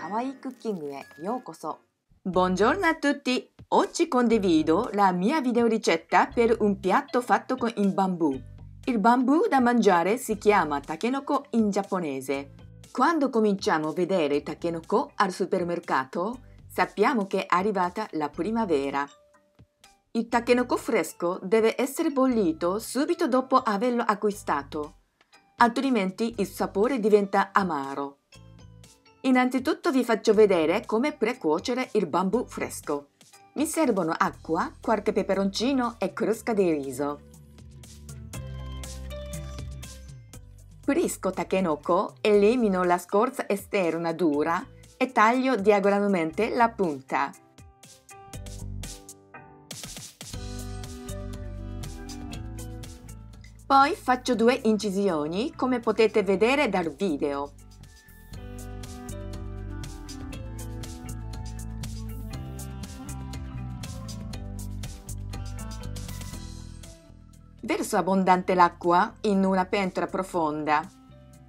Kawaii Cookingへようこそ. Buongiorno a tutti! Oggi condivido la mia videoricetta per un piatto fatto con il bambù. Il bambù da mangiare si chiama takenoko in giapponese. Quando cominciamo a vedere il takenoko al supermercato, sappiamo che è arrivata la primavera. Il takenoko fresco deve essere bollito subito dopo averlo acquistato, altrimenti il sapore diventa amaro. Innanzitutto vi faccio vedere come precuocere il bambù fresco. Mi servono acqua, qualche peperoncino e crusca di riso. Pulisco takenoko, elimino la scorza esterna dura e taglio diagonalmente la punta. Poi faccio 2 incisioni, come potete vedere dal video. Verso abbondante l'acqua in una pentola profonda.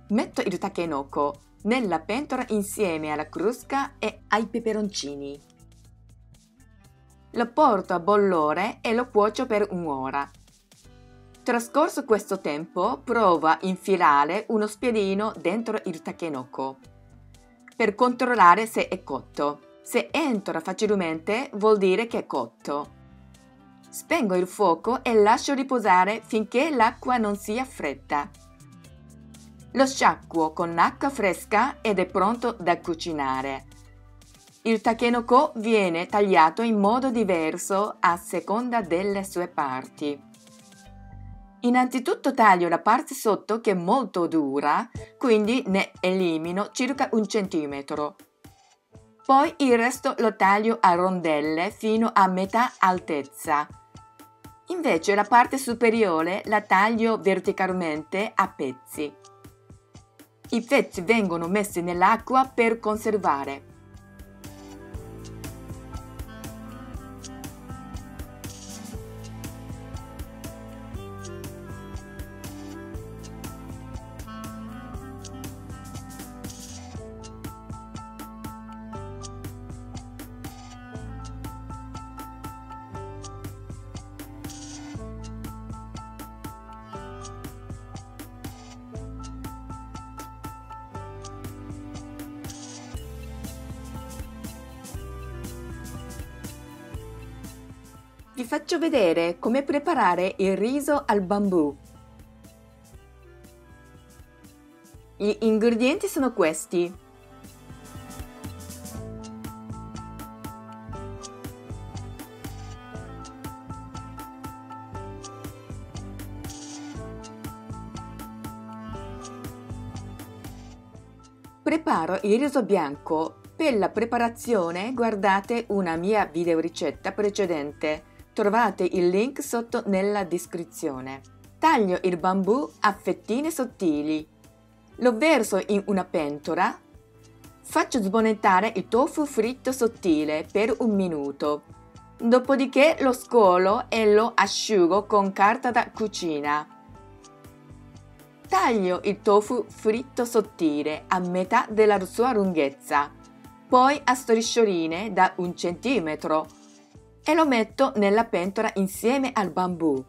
Metto il takenoko nella pentola insieme alla crusca e ai peperoncini. Lo porto a bollore e lo cuocio per un'ora. Trascorso questo tempo, provo a infilare uno spiedino dentro il takenoko per controllare se è cotto. Se entra facilmente vuol dire che è cotto. Spengo il fuoco e lascio riposare finché l'acqua non sia fredda. Lo sciacquo con acqua fresca ed è pronto da cucinare. Il takenoko viene tagliato in modo diverso a seconda delle sue parti. Innanzitutto taglio la parte sotto che è molto dura, quindi ne elimino circa 1 centimetro. Poi il resto lo taglio a rondelle fino a metà altezza. Invece la parte superiore la taglio verticalmente a pezzi. I pezzi vengono messi nell'acqua per conservare. Vi faccio vedere come preparare il riso al bambù. Gli ingredienti sono questi. Preparo il riso bianco. Per la preparazione guardate una mia videoricetta precedente. Trovate il link sotto nella descrizione. Taglio il bambù a fettine sottili. Lo verso in una pentola. Faccio sbonettare il tofu fritto sottile per 1 minuto. Dopodiché lo scolo e lo asciugo con carta da cucina. Taglio il tofu fritto sottile a metà della sua lunghezza, poi a striscioline da 1 centimetro e lo metto nella pentola insieme al bambù.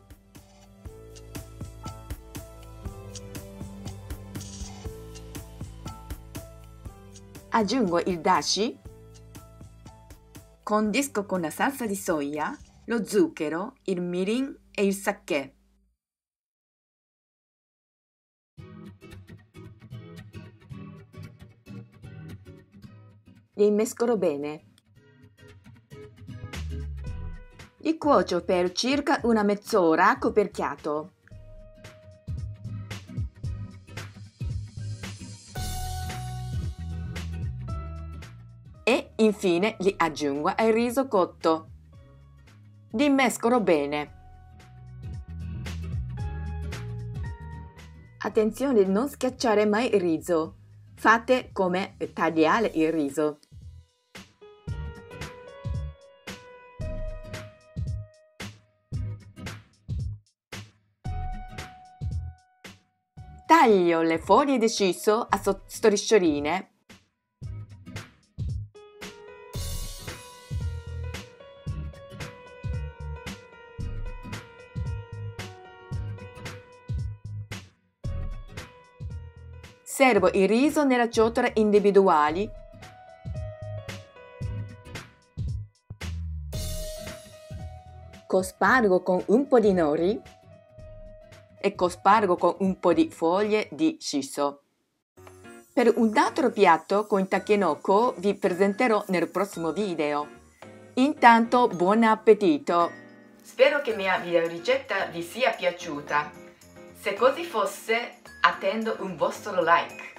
Aggiungo il dashi, condisco con la salsa di soia, lo zucchero, il mirin e il sake. Li mescolo bene. Li cuocio per circa una mezz'ora coperchiato. E infine li aggiungo al riso cotto. Li mescolo bene. Attenzione a non schiacciare mai il riso. Fate come tagliare il riso. Taglio le foglie di shiso a striscioline Servo il riso nella ciotola individuali. Cospargo con un po' di nori e cospargo con un po' di foglie di shiso. Per un altro piatto con takenoko vi presenterò nel prossimo video. Intanto buon appetito! Spero che mia videoricetta vi sia piaciuta. Se così fosse, attendo un vostro like.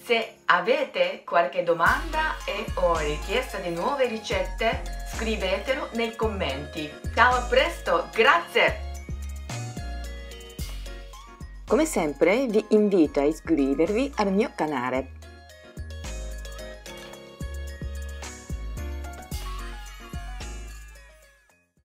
Se avete qualche domanda o richiesta di nuove ricette, scrivetelo nei commenti. Ciao, a presto, grazie! Come sempre vi invito a iscrivervi al mio canale.